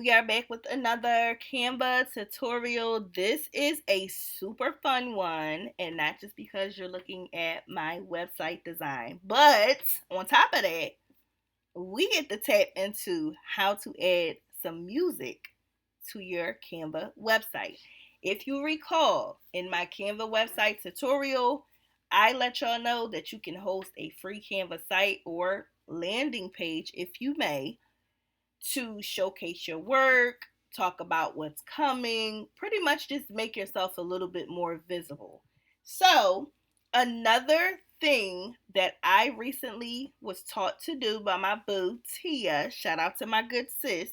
we are back with another Canva tutorial. This is a super fun one, and not just because you're looking at my website design, but on top of that, we get to tap into how to add some music to your Canva website. If you recall, in my Canva website tutorial, I let y'all know that you can host a free Canva site or landing page, if you may, to showcase your work, talk about what's coming, pretty much just make yourself a little bit more visible. So, another thing that I recently was taught to do by my boo Tia, shout out to my good sis,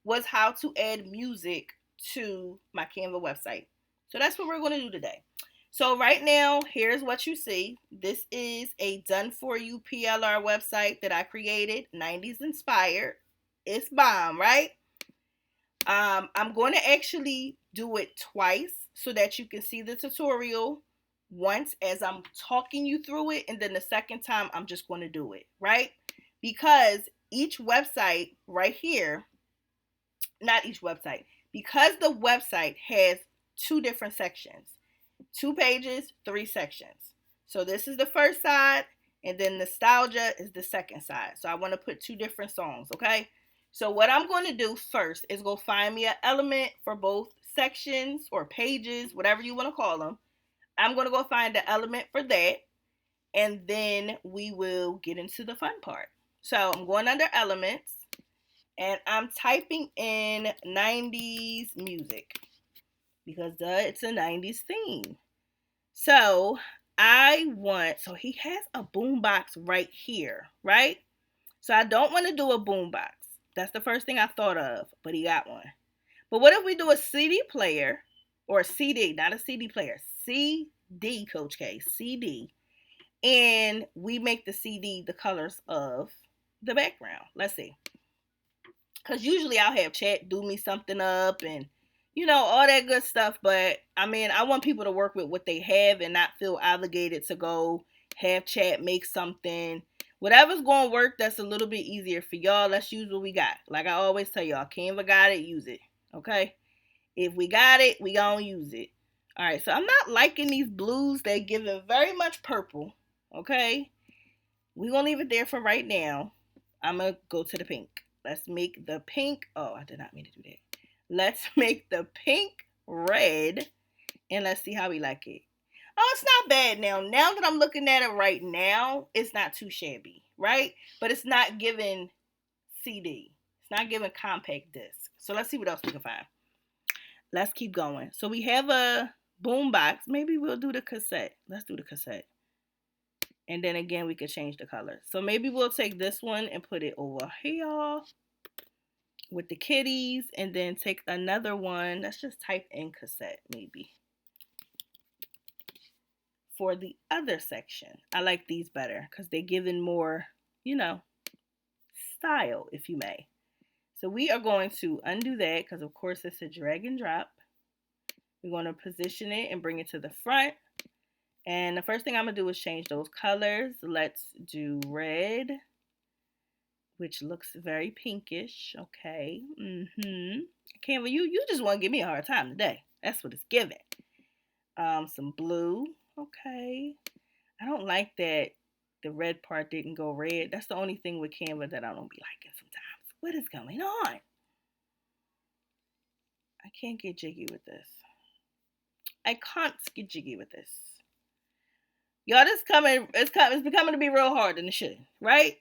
was how to add music to my Canva website. So that's what we're going to do today. So right now, here's what you see. This is a done for you PLR website that I created, 90s inspired. It's bomb, right? I'm going to actually do it twice so that you can see the tutorial once as I'm talking you through it, and then the second time I'm just going to do it, right? Because each website right here, not each website, because the website has two different sections, 2 pages, 3 sections. So this is the first side, and then nostalgia is the second side. So I want to put 2 different songs, okay? So what I'm going to do first is go find me an element for both sections or pages, whatever you want to call them. I'm going to go find the element for that, and then we will get into the fun part. So I'm going under elements, and I'm typing in 90s music because it's a 90s theme. So so he has a boombox right here, right? So I don't want to do a boombox. That's the first thing I thought of, but he got one. But what if we do a CD player or a CD, not a CD player, CD, Coach K, CD, and we make the CD the colors of the background? Let's see. Because usually I'll have chat do me something up and all that good stuff. But I mean, I want people to work with what they have and not feel obligated to go have chat make something. Whatever's going to work that's a little bit easier for y'all, let's use what we got. Like I always tell y'all, Canva got it, use it. Okay? If we got it, we gonna use it. Alright, so I'm not liking these blues. They're giving very much purple. Okay? We're gonna leave it there for right now. I'm gonna go to the pink. Let's make the pink. Oh, I did not mean to do that. Let's make the pink red, and let's see how we like it. Oh, it's not bad now. Now that I'm looking at it right now, it's not too shabby, right? But it's not giving CD. It's not giving compact disc. So let's see what else we can find. Let's keep going. So we have a boom box. Maybe we'll do the cassette. Let's do the cassette. And then again, we could change the color. So maybe we'll take this one and put it over here with the kitties, and then take another one. Let's just type in cassette maybe for the other section. I like these better because they're giving more, style, if you may. So we are going to undo that because of course it's a drag and drop. We're going to position it and bring it to the front. And the first thing I'm going to do is change those colors. Let's do red, which looks very pinkish. Okay. Canva, you just want to give me a hard time today. That's what it's giving. Some blue. Okay. I don't like that the red part didn't go red. That's the only thing with Canva that I don't be liking sometimes. What is going on? I can't get jiggy with this. I can't get jiggy with this. Y'all, it's becoming to be real hard in the shit, right?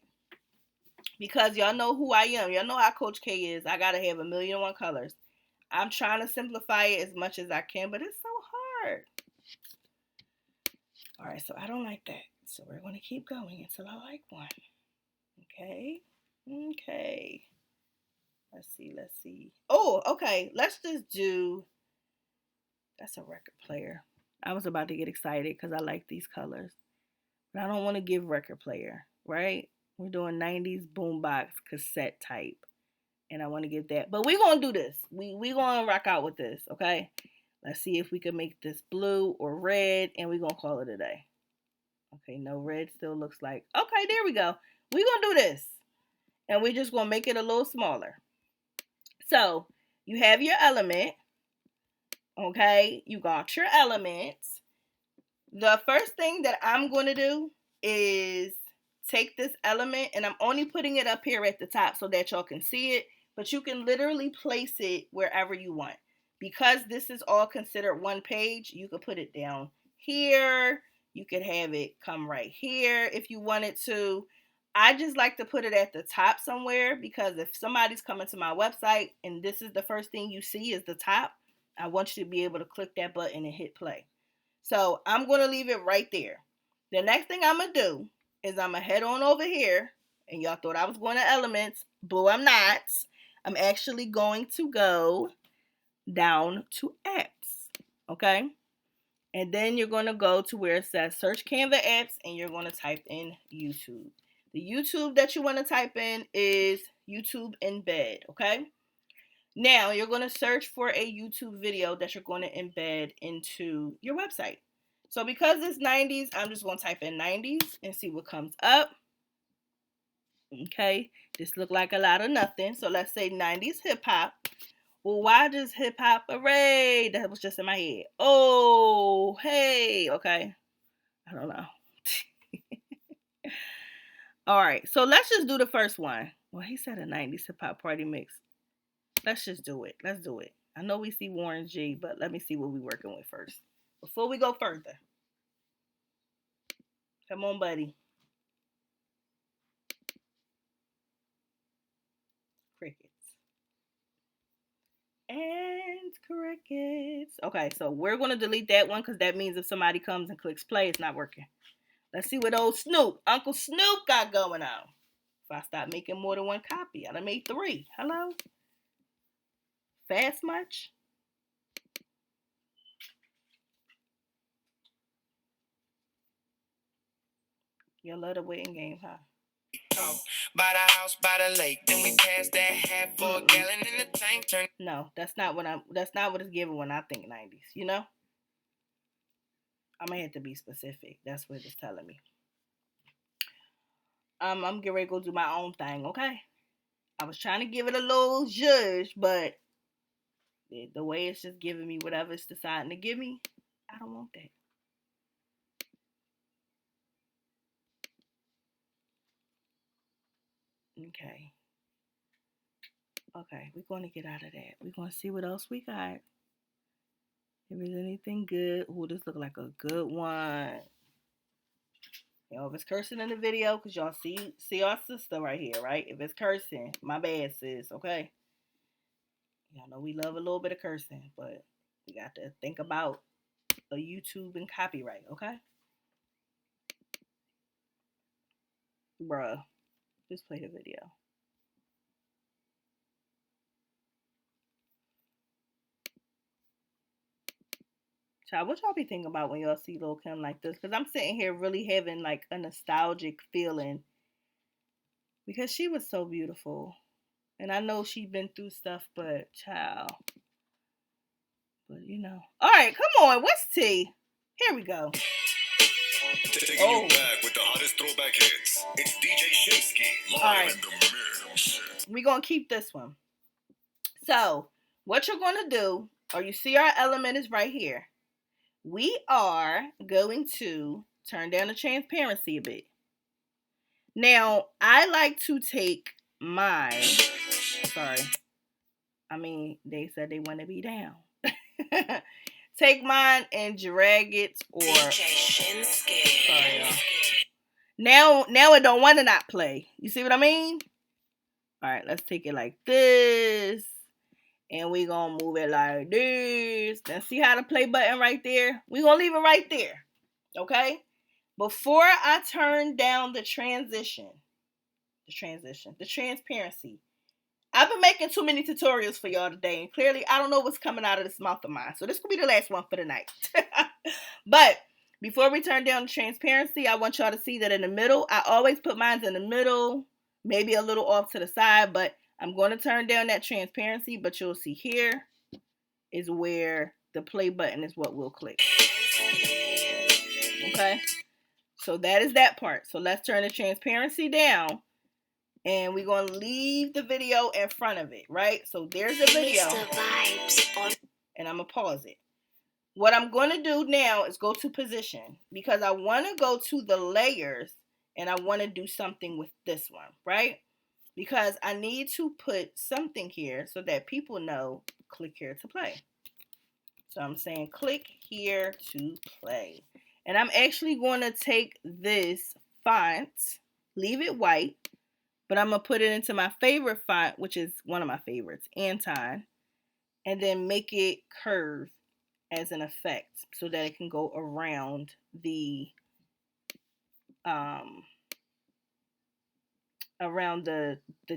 Because y'all know who I am. Y'all know how Coach K is. I gotta have 1,000,001 colors. I'm trying to simplify it as much as I can, but it's so hard. Alright, so I don't like that. So we're gonna keep going until I like one. Okay. Let's see. Oh, okay. Let's just do. That's a record player. I was about to get excited because I like these colors. But I don't want to give record player, right? We're doing 90s boombox cassette type. And I want to give that. But we're going to do this. We're going to rock out with this, okay? Let's see if we can make this blue or red. And we're going to call it a day. Okay, no, red still looks like. Okay, there we go. We're going to do this. And we're just going to make it a little smaller. So you have your element. Okay, you got your elements. The first thing that I'm going to do is take this element, and I'm only putting it up here at the top so that y'all can see it, but you can literally place it wherever you want. Because this is all considered one page, you could put it down here. You could have it come right here if you wanted to. I just like to put it at the top somewhere, because if somebody's coming to my website and this is the first thing you see is the top, I want you to be able to click that button and hit play. So I'm going to leave it right there. The next thing I'm going to do is I'm going to head on over here. And y'all thought I was going to elements. Boo, I'm not. I'm actually going to go down to apps. Okay? And then you're going to go to where it says search Canva apps, and you're going to type in YouTube. The YouTube that you want to type in is YouTube Embed. Okay? Now you're going to search for a YouTube video that you're going to embed into your website. So because it's 90s, I'm just going to type in 90s and see what comes up. Okay, this look like a lot of nothing. So let's say 90s hip hop. Well, why does hip hop array? That was just in my head. Oh, hey. Okay, I don't know. All right, so let's just do the first one. Well, he said a 90s hip hop party mix. Let's just do it. Let's do it. I know we see Warren G, but let me see what we're working with first. Before we go further. Come on, buddy. Crickets. And crickets. Okay, so we're going to delete that one because that means if somebody comes and clicks play, it's not working. Let's see what old Snoop, Uncle Snoop got going on. If I stop making more than one copy, I done made 3. Hello? Fast much? You love the waiting game, huh? By the house, by the lake, then we pass that half for a gallon in the tank. No, that's not what it's giving when I think 90s, you know? I'm gonna have to be specific. That's what it's telling me. I'm getting ready to go do my own thing, okay? I was trying to give it a little zhuzh, but the way it's just giving me whatever it's deciding to give me, I don't want that. Okay. Okay, we're going to get out of that. We're going to see what else we got. If there's anything good. Ooh, this look like a good one. You know, if it's cursing in the video, because y'all see our sister right here, right? If it's cursing, my bad, sis, okay? Y'all know we love a little bit of cursing, but we got to think about a YouTube and copyright, okay? Bruh, just play the video. Child, what y'all be thinking about when y'all see Lil Kim like this? Because I'm sitting here really having like a nostalgic feeling because she was so beautiful. And I know she's been through stuff, but child. But you know. All right, come on. What's T? Here we go. Taking you back with the hottest throwback hits. It's DJ Shinsky live in the mix. We're going to keep this one. So, what you're going to do, or you see our element is right here. We are going to turn down the transparency a bit. Now, I like to take mine. Sorry. I mean, they said they want to be down. Take mine and drag it, or sorry, y'all. Now it don't want to not play. You see what I mean? All right, let's take it like this, and we gonna move it like this. Now see how the play button right there? We gonna leave it right there, okay? Before I turn down the transparency. I've been making too many tutorials for y'all today, and clearly I don't know what's coming out of this mouth of mine. So this could be the last one for the night. But before we turn down the transparency, I want y'all to see that in the middle, I always put mine in the middle, maybe a little off to the side, but I'm going to turn down that transparency, but you'll see here is where the play button is what we'll click. Okay? So that is that part. So let's turn the transparency down. And we're going to leave the video in front of it, right? So there's a video. And I'm going to pause it. What I'm going to do now is go to position because I want to go to the layers and I want to do something with this one, right? Because I need to put something here so that people know, click here to play. So I'm saying click here to play. And I'm actually going to take this font, leave it white, but I'm going to put it into my favorite font, which is one of my favorites, Anton, and then make it curve as an effect so that it can go around the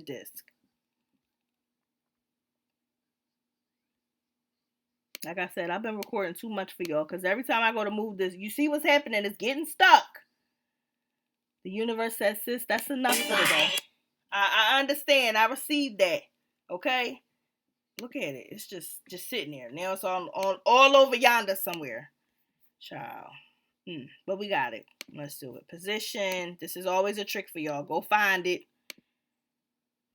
disc. Like I said, I've been recording too much for y'all because every time I go to move this, you see what's happening. It's getting stuck. The universe says, sis, that's enough for today. I understand. I received that. Okay? Look at it. It's just sitting there. Now it's on all over yonder somewhere. Child. But we got it. Let's do it. Position. This is always a trick for y'all. Go find it.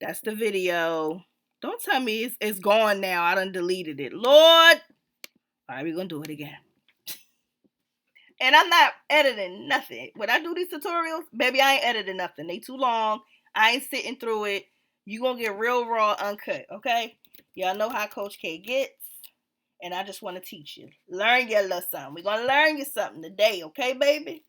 That's the video. Don't tell me it's gone now. I done deleted it. Lord. All right, we're going to do it again. And I'm not editing nothing. When I do these tutorials, baby, I ain't editing nothing. They too long. I ain't sitting through it. You going to get real raw, uncut, okay? Y'all know how Coach K gets. And I just want to teach you. Learn your little something. We're going to learn you something today, okay, baby?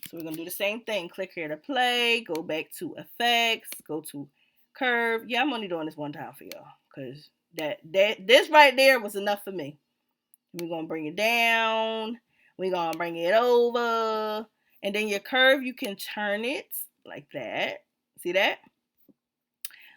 So we're going to do the same thing. Click here to play. Go back to effects. Go to curve. Yeah, I'm only doing this one time for y'all. Because this right there was enough for me. We're going to bring it down. We're going to bring it over. And then your curve, you can turn it like that. See that?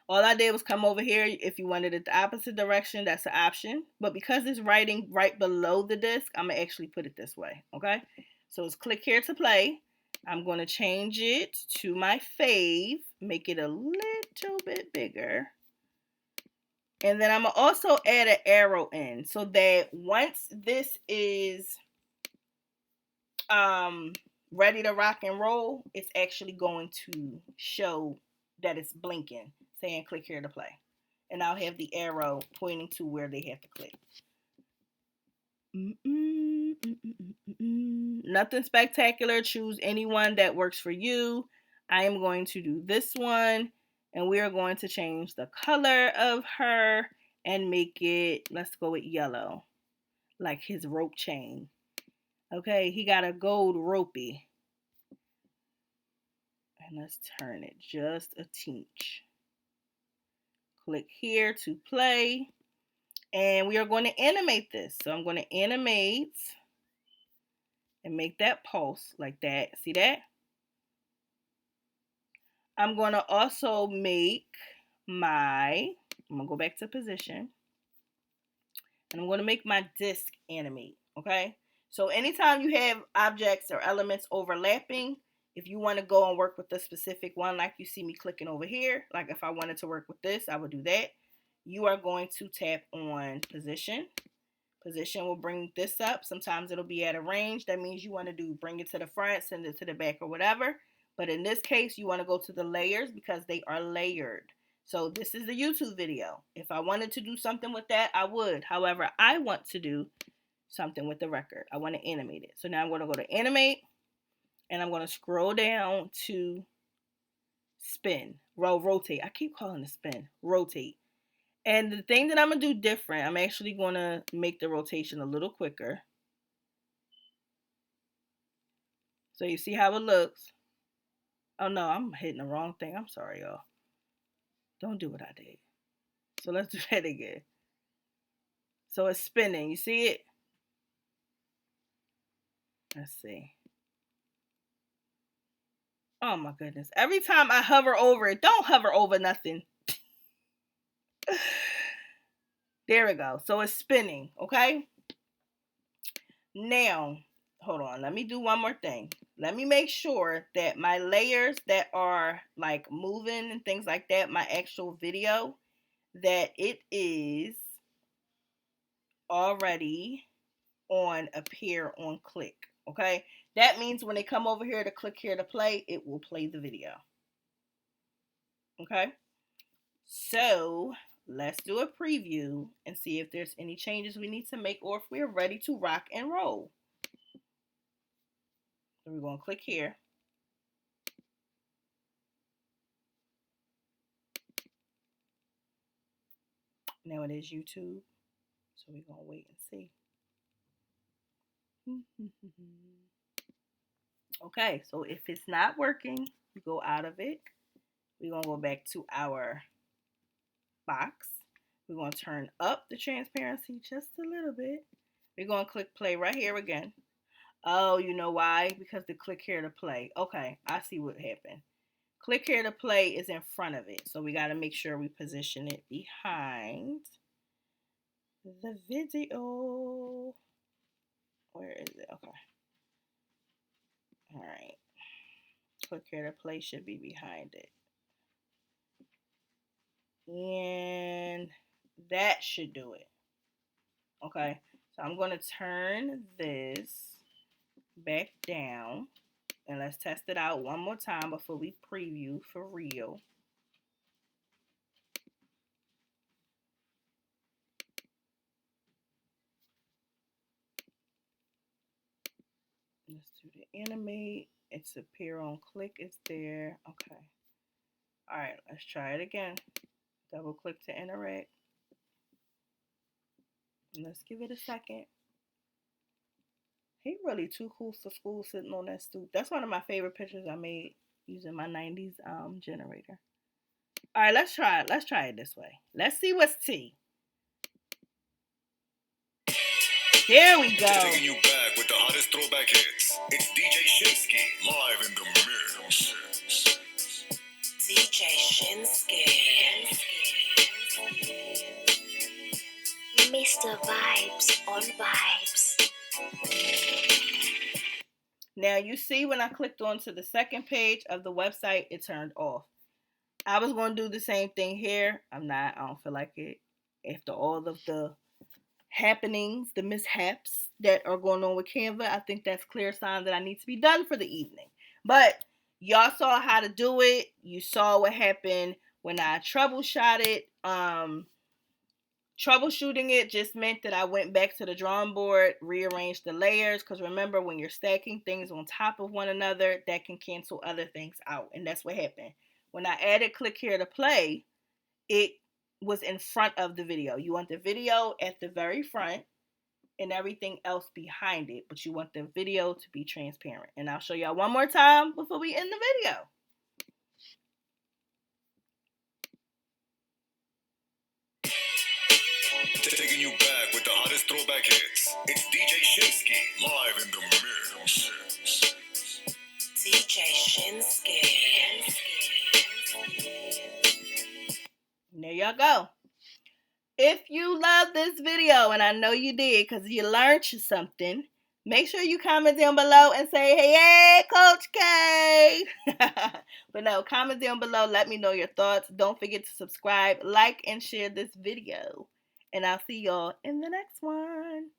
All I did was come over here. If you wanted it the opposite direction, that's an option. But because it's writing right below the disc, I'm going to actually put it this way. Okay? So it's click here to play. I'm going to change it to my fave. Make it a little bit bigger. And then I'm going to also add an arrow in so that once this is ready to rock and roll, it's actually going to show that it's blinking, saying click here to play. And I'll have the arrow pointing to where they have to click. Nothing spectacular. Choose anyone that works for you. I am going to do this one. And we are going to change the color of her and make it, let's go with yellow, like his rope chain. Okay, he got a gold ropey. And let's turn it just a tinch. Click here to play. And we are going to animate this. So I'm going to animate and make that pulse like that. See that? I'm going to also make I'm going to go back to position. And I'm going to make my disc animate. Okay? So anytime you have objects or elements overlapping, if you want to go and work with the specific one, like you see me clicking over here, like if I wanted to work with this, I would do that. You are going to tap on position. Position will bring this up. Sometimes it'll be at a range. That means you want to bring it to the front, send it to the back or whatever. But in this case, you want to go to the layers because they are layered. So this is the YouTube video. If I wanted to do something with that, I would. However, I want to do something with the record. I want to animate it. So now I'm going to go to animate and I'm going to scroll down to spin. Rotate. I keep calling it spin. Rotate. And the thing that I'm going to do different, I'm actually going to make the rotation a little quicker. So you see how it looks. Oh no, I'm hitting the wrong thing. I'm sorry, y'all. Don't do what I did. So let's do that again. So it's spinning. You see it? Let's see. Oh my goodness. Every time I hover over it, don't hover over nothing. There we go. So it's spinning, okay? Now, hold on. Let me do one more thing. Let me make sure that my layers that are like moving and things like that, my actual video, that it is already on appear on click. Okay? That means when they come over here to click here to play, it will play the video. Okay, so let's do a preview and see if there's any changes we need to make or if we're ready to rock and roll. So we're going to click here. Now it is YouTube, so we're going to wait and see. Okay, so if it's not working, we go out of it. We're going to go back to our box. We're going to turn up the transparency just a little bit. We're going to click play right here again. Oh, you know why? Because the click here to play. Okay, I see what happened. Click here to play is in front of it. So we got to make sure we position it behind the video. Where is it? Okay. All right. Click here to play should be behind it. And that should do it. Okay. So I'm going to turn this back down. And let's test it out one more time before we preview for real. Let's do the animate. It's appear on click. It's there. Okay. All right. Let's try it again. Double click to interact. And let's give it a second. He really too cool for school sitting on that stoop. That's one of my favorite pictures I made using my 90s generator. All right, let's try it. Let's try it this way. Let's see what's T. There we go. Taking you back with the hottest throwback hits. It's DJ Shinsky live in the mix. DJ Shinsky. Mr. Vibes on Vibes. Now you see when I clicked onto the second page of the website, it turned off. I was going to do the same thing here. I don't feel like it. After all of the happenings, the mishaps that are going on with Canva, I think that's clear sign that I need to be done for the evening. But y'all saw how to do it. You saw what happened when I troubleshot it. Troubleshooting it just meant that I went back to the drawing board, rearranged the layers, because remember, when you're stacking things on top of one another, that can cancel other things out. And that's what happened. When I added click here to play, it was in front of the video. You want the video at the very front and everything else behind it, but you want the video to be transparent. And I'll show y'all one more time before we end the video. Taking you back with the hottest throwback hits. It's DJ Shinsky live in the mix. DJ Shinsky. There y'all go. If you love this video, and I know you did because you learned something, make sure you comment down below and say, hey, Coach K. But no, comment down below. Let me know your thoughts. Don't forget to subscribe, like, and share this video. And I'll see y'all in the next one.